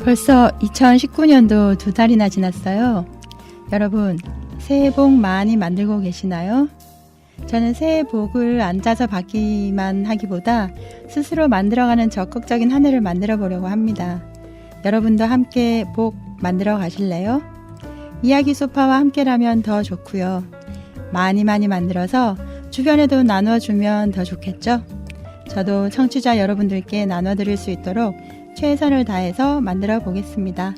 벌써 2019년도 2달이나 지났어요. 여러분, 새해 복 많이 만들고 계시나요? 저는 새해 복을 앉아서 받기만 하기보다 스스로 만들어가는 적극적인 한 해를 만들어 보려고 합니다. 여러분도 함께 복 만들어 가실래요? 이야기 소파와 함께라면 더 좋고요. 많이 만들어서 주변에도 나눠주면 더 좋겠죠? 저도 청취자 여러분들께 나눠드릴 수 있도록 최선을 다해서 만들어 보겠습니다.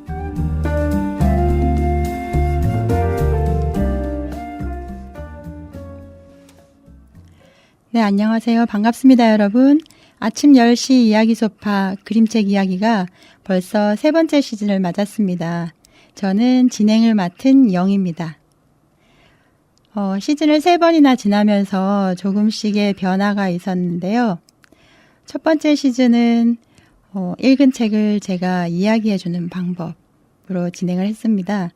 네, 안녕하세요. 반갑습니다, 여러분. 아침 10시 이야기 소파 그림책 이야기가 벌써 3번째 시즌을 맞았습니다. 저는 진행을 맡은 영입니다. 시즌을 3번이나 지나면서 조금씩의 변화가 있었는데요. 첫 번째 시즌은 읽은 책을 제가 이야기해주는 방법으로 진행을 했습니다.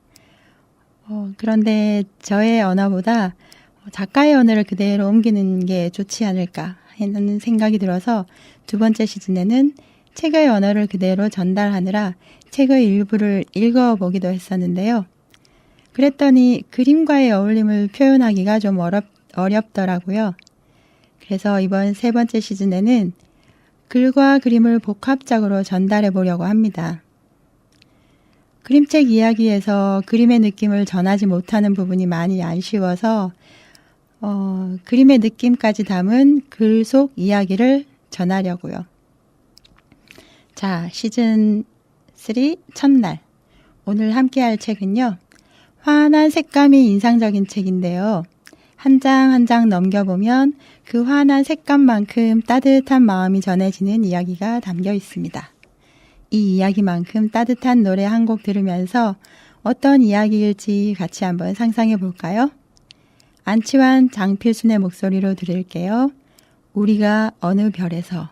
그런데 저의 언어보다 작가의 언어를 그대로 옮기는 게 좋지 않을까 하는 생각이 들어서 두 번째 시즌에는 책의 언어를 그대로 전달하느라 책의 일부를 읽어보기도 했었는데요. 그랬더니 그림과의 어울림을 표현하기가 좀 어렵더라고요. 그래서 이번 3번째 시즌에는 글과 그림을 복합적으로 전달해 보려고 합니다. 그림책 이야기에서 그림의 느낌을 전하지 못하는 부분이 많이 아쉬워서 그림의 느낌까지 담은 글 속 이야기를 전하려고요. 자, 시즌 3 첫날. 오늘 함께 할 책은요. 환한 색감이 인상적인 책인데요. 한 장 한 장 넘겨보면 그 환한 색감만큼 따뜻한 마음이 전해지는 이야기가 담겨 있습니다. 이 이야기만큼 따뜻한 노래 한 곡 들으면서 어떤 이야기일지 같이 한번 상상해 볼까요? 안치환, 장필순의 목소리로 들을게요. 우리가 어느 별에서.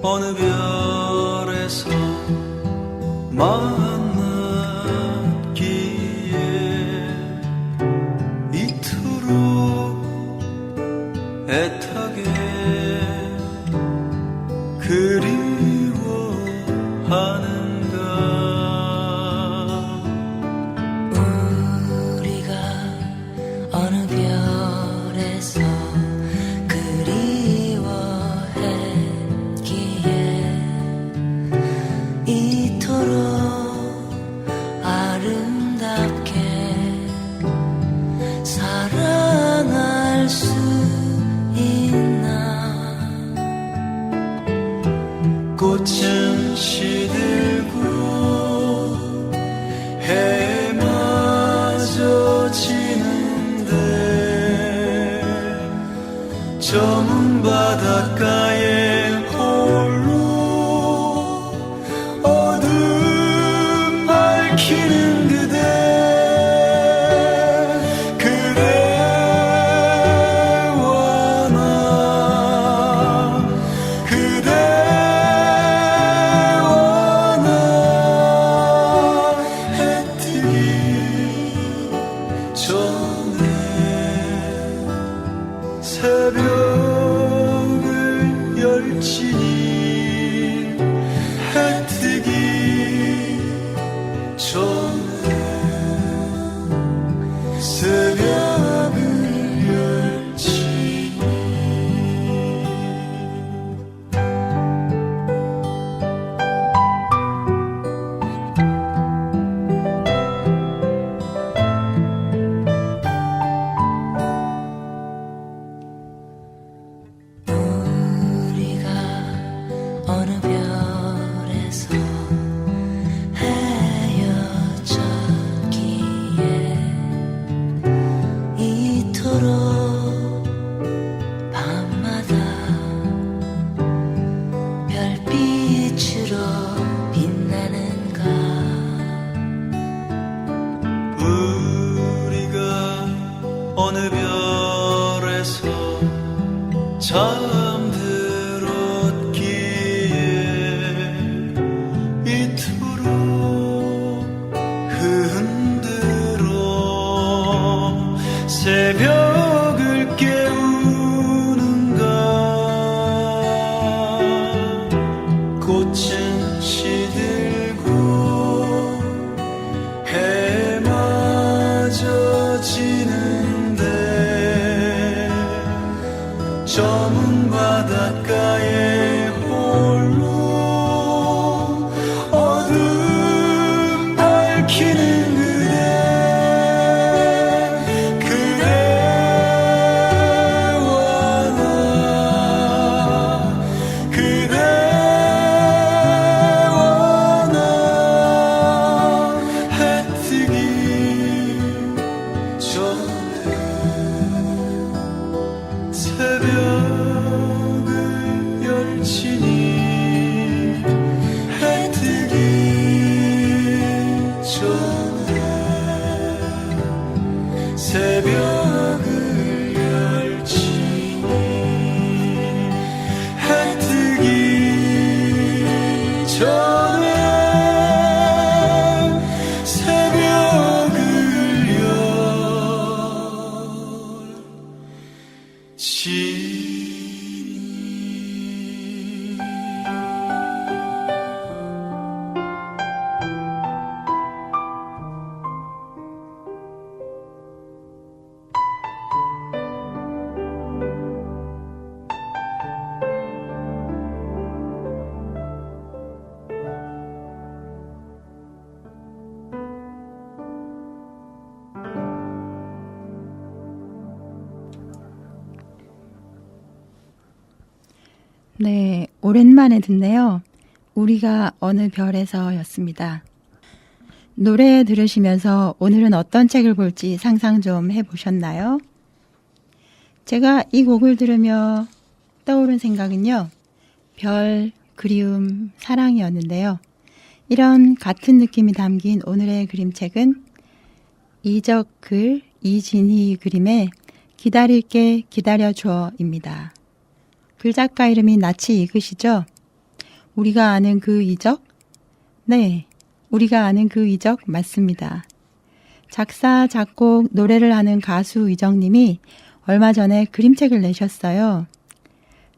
어느 별에서 만났기에 이토록 애타게 그리워하는가. 우리가 어느 별에서 꽃은 시들고 해마저 지는데 저문 바닷가에 홀로 어둠 밝히는 그대 그대와 나 그대 새벽을 열지니 해 뜨기 전에 새벽을 열지니. 어느 별에서 잠들었기에 이토록 흔들어 새벽을 깨우는가. 꽃은 시들고 해마저 지는데 저문 바닷가에 홀로 어둠 밝히는 그대와 나 그대와 나 해 뜨기 전에 새벽을 열지니 해 뜨기 전에 새벽을 열지니 해 뜨기 전에 새벽을 열지니. 네, 오랜만에 듣네요. 우리가 어느 별에서였습니다. 노래 들으시면서 오늘은 어떤 책을 볼지 상상 좀 해보셨나요? 제가 이 곡을 들으며 떠오른 생각은요. 별, 그리움, 사랑이었는데요. 이런 같은 느낌이 담긴 오늘의 그림책은 이적글 이진희 그림의 기다릴게 기다려줘입니다. 글작가 이름이 낯이 익으시죠? 우리가 아는 그 이적? 네, 우리가 아는 그 이적 맞습니다. 작사, 작곡, 노래를 하는 가수 이적님이 얼마 전에 그림책을 내셨어요.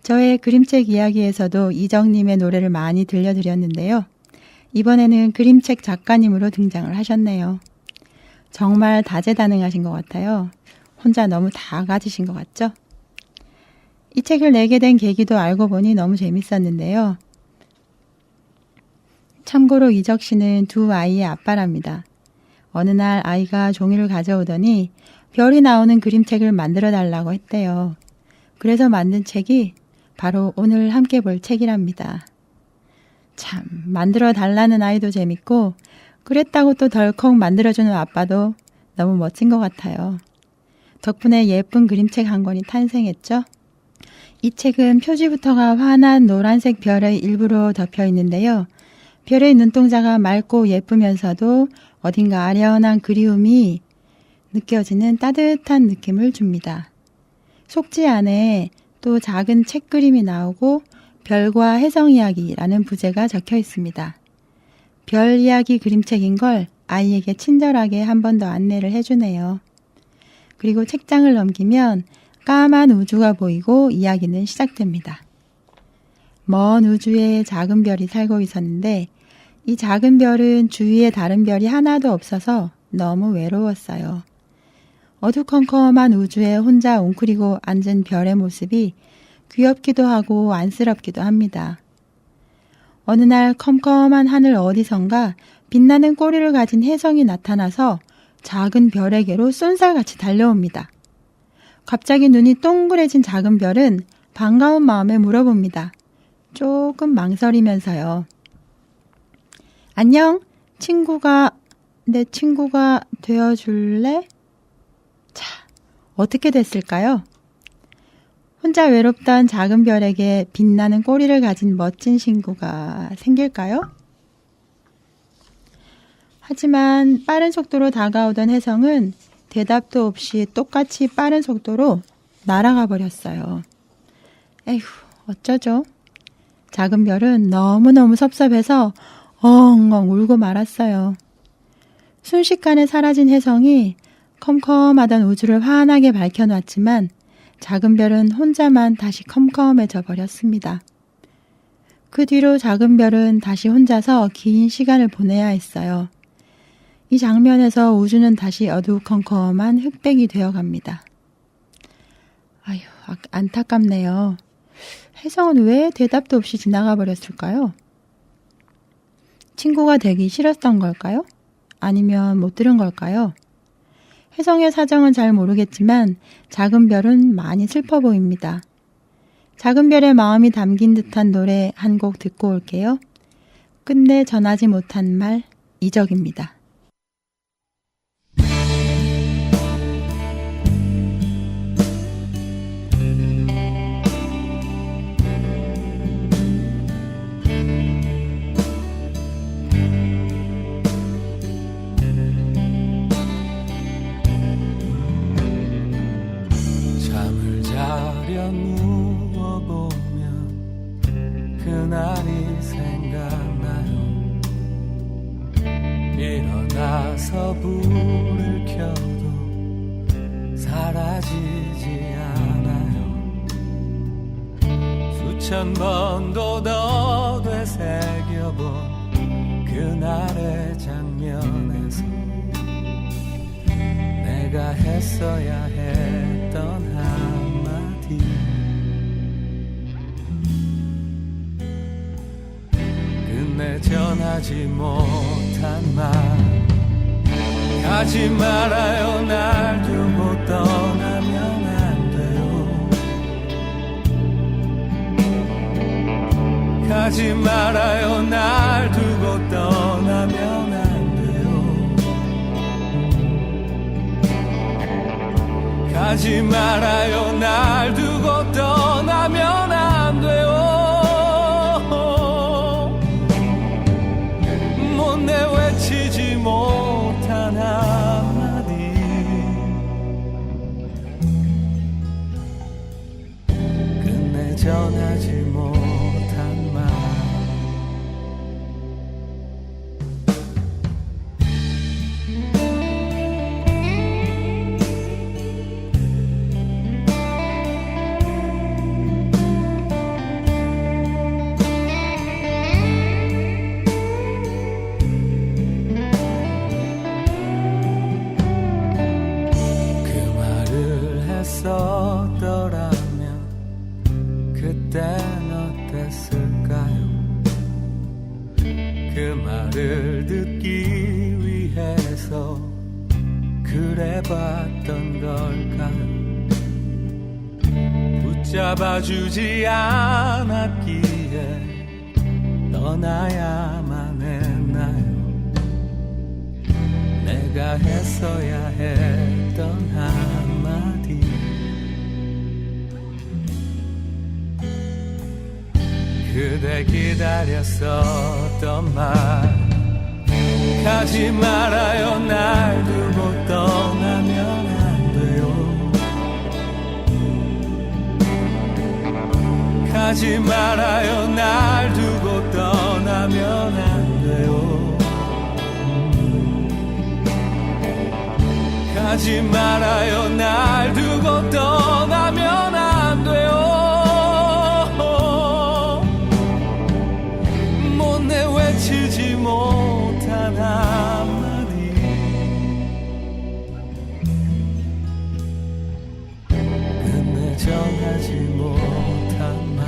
저의 그림책 이야기에서도 이적님의 노래를 많이 들려드렸는데요. 이번에는 그림책 작가님으로 등장을 하셨네요. 정말 다재다능하신 것 같아요. 혼자 너무 다 가지신 것 같죠? 이 책을 내게 된 계기도 알고 보니 너무 재밌었는데요. 참고로 이적 씨는 두 아이의 아빠랍니다. 어느 날 아이가 종이를 가져오더니 별이 나오는 그림책을 만들어 달라고 했대요. 그래서 만든 책이 바로 오늘 함께 볼 책이랍니다. 참, 만들어 달라는 아이도 재밌고 그랬다고 또 덜컥 만들어주는 아빠도 너무 멋진 것 같아요. 덕분에 예쁜 그림책 한 권이 탄생했죠. 이 책은 표지부터가 환한 노란색 별의 일부로 덮여 있는데요. 별의 눈동자가 맑고 예쁘면서도 어딘가 아련한 그리움이 느껴지는 따뜻한 느낌을 줍니다. 속지 안에 또 작은 책 그림이 나오고 별과 혜성 이야기라는 부제가 적혀 있습니다. 별 이야기 그림책인 걸 아이에게 친절하게 한 번 더 안내를 해주네요. 그리고 책장을 넘기면 까만 우주가 보이고 이야기는 시작됩니다. 먼 우주에 작은 별이 살고 있었는데 이 작은 별은 주위에 다른 별이 하나도 없어서 너무 외로웠어요. 어두컴컴한 우주에 혼자 웅크리고 앉은 별의 모습이 귀엽기도 하고 안쓰럽기도 합니다. 어느 날 컴컴한 하늘 어디선가 빛나는 꼬리를 가진 혜성이 나타나서 작은 별에게로 쏜살같이 달려옵니다. 갑자기 눈이 동그래진 작은 별은 반가운 마음에 물어봅니다. 조금 망설이면서요. 안녕, 내 친구가 되어줄래? 자, 어떻게 됐을까요? 혼자 외롭던 작은 별에게 빛나는 꼬리를 가진 멋진 친구가 생길까요? 하지만 빠른 속도로 다가오던 혜성은 대답도 없이 똑같이 빠른 속도로 날아가 버렸어요. 에휴, 어쩌죠? 작은 별은 너무너무 섭섭해서 엉엉 울고 말았어요. 순식간에 사라진 혜성이 컴컴하던 우주를 환하게 밝혀놨지만 작은 별은 혼자만 다시 컴컴해져 버렸습니다. 그 뒤로 작은 별은 다시 혼자서 긴 시간을 보내야 했어요. 이 장면에서 우주는 다시 어두컴컴한 흑백이 되어갑니다. 아휴, 안타깝네요. 혜성은 왜 대답도 없이 지나가 버렸을까요? 친구가 되기 싫었던 걸까요? 아니면 못 들은 걸까요? 혜성의 사정은 잘 모르겠지만 작은 별은 많이 슬퍼 보입니다. 작은 별의 마음이 담긴 듯한 노래 한 곡 듣고 올게요. 끝내 전하지 못한 말, 이적입니다. 잠을 자려 누워보면 그날이 생각나요. 일어나서 불을 켜도 사라지지 않아요. 수천 번도 더 되새겨본 그날의 장면에서 내가 했어야 했던 한마디, 끝내 전하지 못한 말. 가지 말아요, 날 두고 떠나면 안 돼요. 가지 말아요, 날 두고 떠나면 안 돼요. 가지 말아요, 날 두고 떠나면 안 돼요. 못내 외치지 못한 한마디, 끝내 전하지 못한 말. 했었더라면 그땐 어땠을까요? 그 말을 듣기 위해서 그래봤던 걸까요? 붙잡아주지 않았기에 떠나야만 했나요? 내가 했어야 했던 한마디, 그대 기다렸었던 말. 가지 말아요, 날 두고 떠나면 안 돼요. 가지 말아요, 날 두고 떠나면 안 돼요. 가지 말아요, 날 두고 떠나면 안 돼요. 못내 외치지 못한 한마디, 끝내 전하지 못한 말.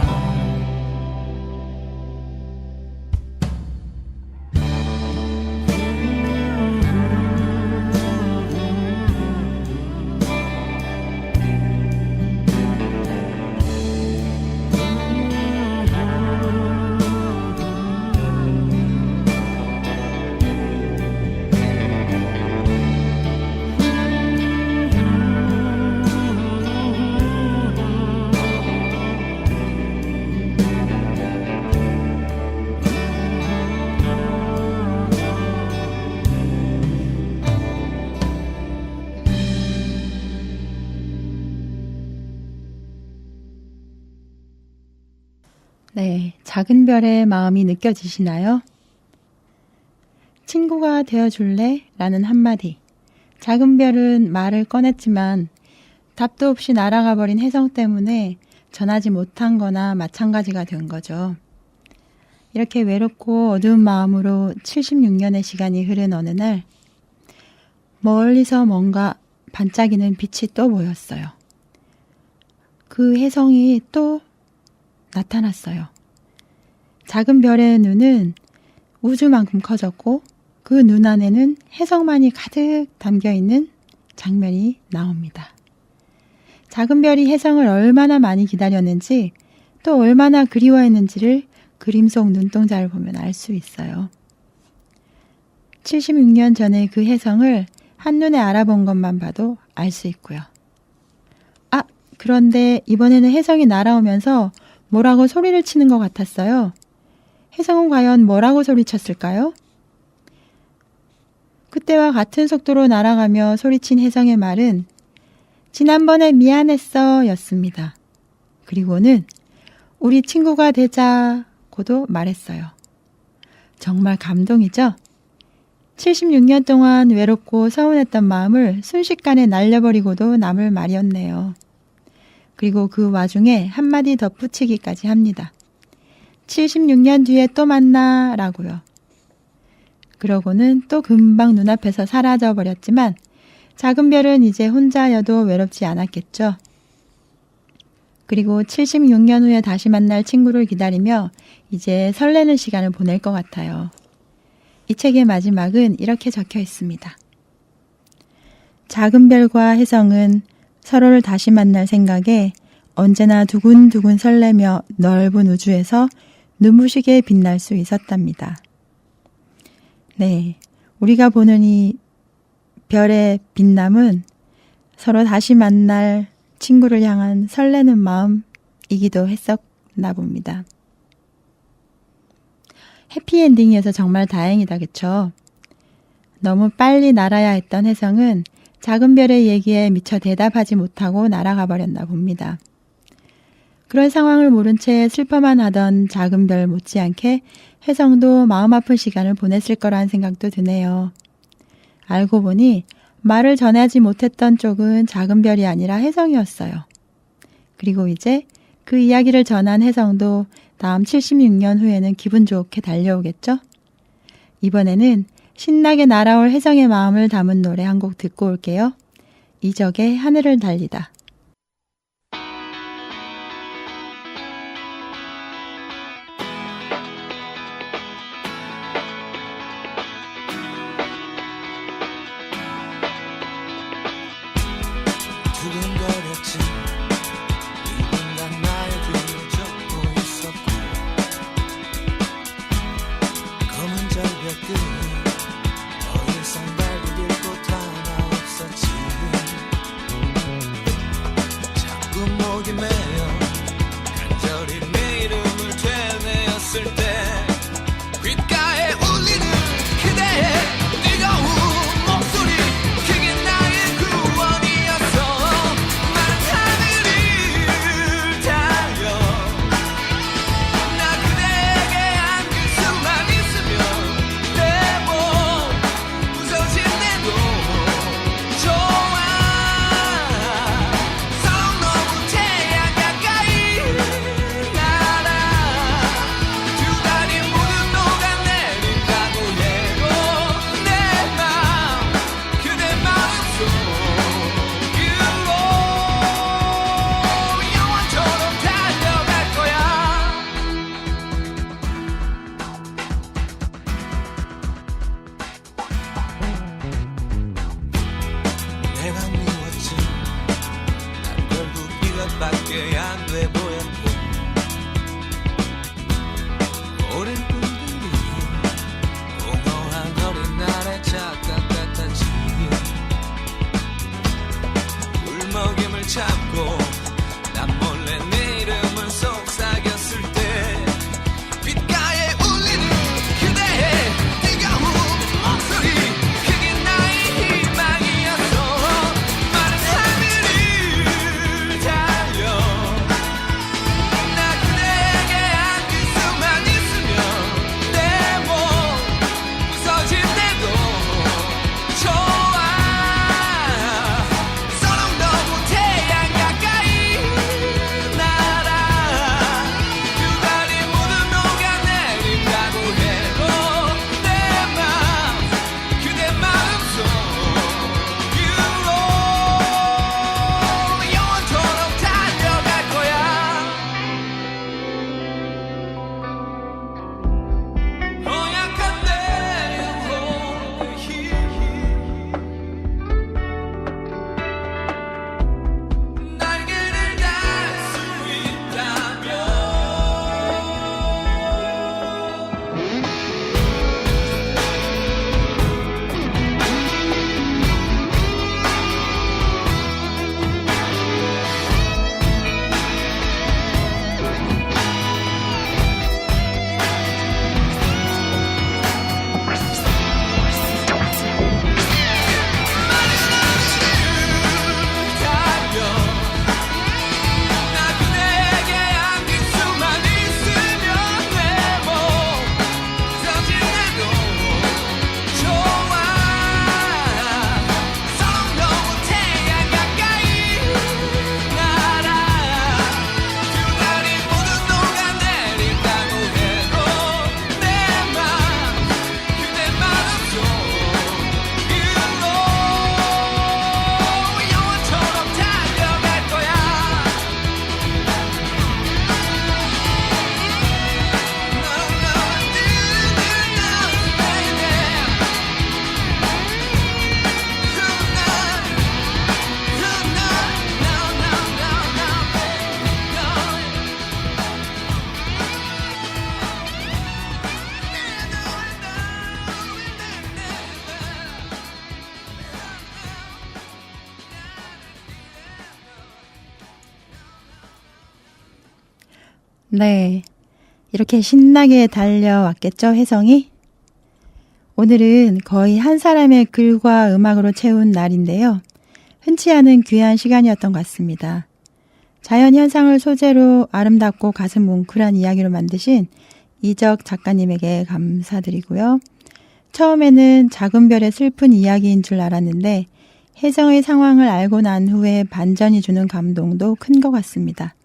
네, 작은 별의 마음이 느껴지시나요? 친구가 되어줄래? 라는 한마디. 작은 별은 말을 꺼냈지만 답도 없이 날아가 버린 혜성 때문에 전하지 못한 거나 마찬가지가 된 거죠. 이렇게 외롭고 어두운 마음으로 76년의 시간이 흐른 어느 날, 멀리서 뭔가 반짝이는 빛이 또 보였어요. 그 혜성이 또 나타났어요. 작은 별의 눈은 우주만큼 커졌고 그 눈 안에는 혜성만이 가득 담겨있는 장면이 나옵니다. 작은 별이 혜성을 얼마나 많이 기다렸는지 또 얼마나 그리워했는지를 그림 속 눈동자를 보면 알 수 있어요. 76년 전에 그 혜성을 한눈에 알아본 것만 봐도 알 수 있고요. 아, 그런데 이번에는 혜성이 날아오면서 뭐라고 소리를 치는 것 같았어요. 혜성은 과연 뭐라고 소리쳤을까요? 그때와 같은 속도로 날아가며 소리친 혜성의 말은 지난번에 미안했어 였습니다. 그리고는 우리 친구가 되자고도 말했어요. 정말 감동이죠? 76년 동안 외롭고 서운했던 마음을 순식간에 날려버리고도 남을 말이었네요. 그리고 그 와중에 한마디 덧붙이기까지 합니다. 76년 뒤에 또 만나 라고요. 그러고는 또 금방 눈앞에서 사라져 버렸지만 작은 별은 이제 혼자여도 외롭지 않았겠죠. 그리고 76년 후에 다시 만날 친구를 기다리며 이제 설레는 시간을 보낼 것 같아요. 이 책의 마지막은 이렇게 적혀 있습니다. 작은 별과 혜성은 서로를 다시 만날 생각에 언제나 두근두근 설레며 넓은 우주에서 눈부시게 빛날 수 있었답니다. 네, 우리가 보는 이 별의 빛남은 서로 다시 만날 친구를 향한 설레는 마음이기도 했었나 봅니다. 해피엔딩이어서 정말 다행이다, 그쵸? 너무 빨리 날아야 했던 혜성은 작은 별의 얘기에 미처 대답하지 못하고 날아가 버렸나 봅니다. 그런 상황을 모른 채 슬퍼만 하던 작은 별 못지않게 혜성도 마음 아픈 시간을 보냈을 거란 생각도 드네요. 알고 보니 말을 전하지 못했던 쪽은 작은 별이 아니라 혜성이었어요. 그리고 이제 그 이야기를 전한 혜성도 다음 76년 후에는 기분 좋게 달려오겠죠? 이번에는 신나게 날아올 혜성의 마음을 담은 노래 한 곡 듣고 올게요. 이적의 하늘을 달리다. 두근거렸지 이분간 나의 뒤를 쫓고 있었고 검은 절벽 끝 더 이상 발디딜 곳 하나 없었지. 자꾸 목이 메여 간절히 내 이름을 되뇌었을 때 귓가에 울리는 그대의 뜨거운 목소리, 그게 나의 구원이었어. 마른 하늘을 달려 나 그대에게 안길 수만 있으면 내 몸 부서질 때도 좋아. 성 너무 태양 가까이 날아 두 다리 모두 녹아내린 각오예고 내 맘 그대 마음속 그로 영원처럼 달려갈 거야. 내가 미웠지. 난 결국 이것밖에 안 돼 보였고 오랜 꿈들이 공허한 어린 날의 착각 같았지. 울먹임을 참고 난 몰래 내 이름을 속삭였을 때 귓가에 울리는 그대의 뜨거운 목소리, 그게 나의 희망이었어. 마른 하늘을 달려 네, 이렇게 신나게 달려왔겠죠, 혜성이? 오늘은 거의 한 사람의 글과 음악으로 채운 날인데요. 흔치 않은 귀한 시간이었던 것 같습니다. 자연 현상을 소재로 아름답고 가슴 뭉클한 이야기로 만드신 이적 작가님에게 감사드리고요. 처음에는 작은 별의 슬픈 이야기인 줄 알았는데 혜성의 상황을 알고 난 후에 반전이 주는 감동도 큰 것 같습니다.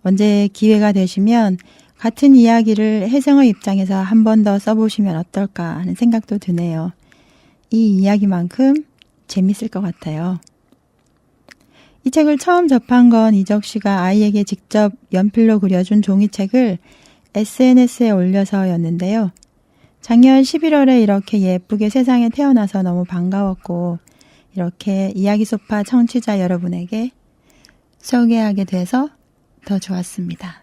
언제 기회가 되시면 같은 이야기를 혜성의 입장에서 한 번 더 써보시면 어떨까 하는 생각도 드네요. 이 이야기만큼 재밌을 것 같아요. 이 책을 처음 접한 건 이적 씨가 아이에게 직접 연필로 그려준 종이책을 SNS에 올려서였는데요. 작년 11월에 이렇게 예쁘게 세상에 태어나서 너무 반가웠고 이렇게 이야기 소파 청취자 여러분에게 소개하게 돼서 더 좋았습니다.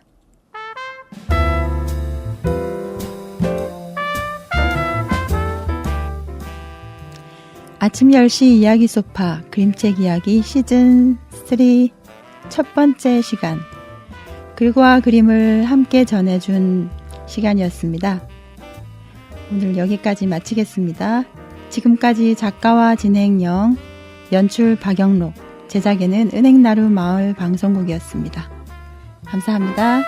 아침 10시 이야기 소파 그림책 이야기 시즌 3 첫 번째 시간 글과 그림을 함께 전해준 시간이었습니다. 오늘 여기까지 마치겠습니다. 지금까지 작가와 진행형 연출 박영록 제작에는 은행나루 마을 방송국이었습니다. 감사합니다.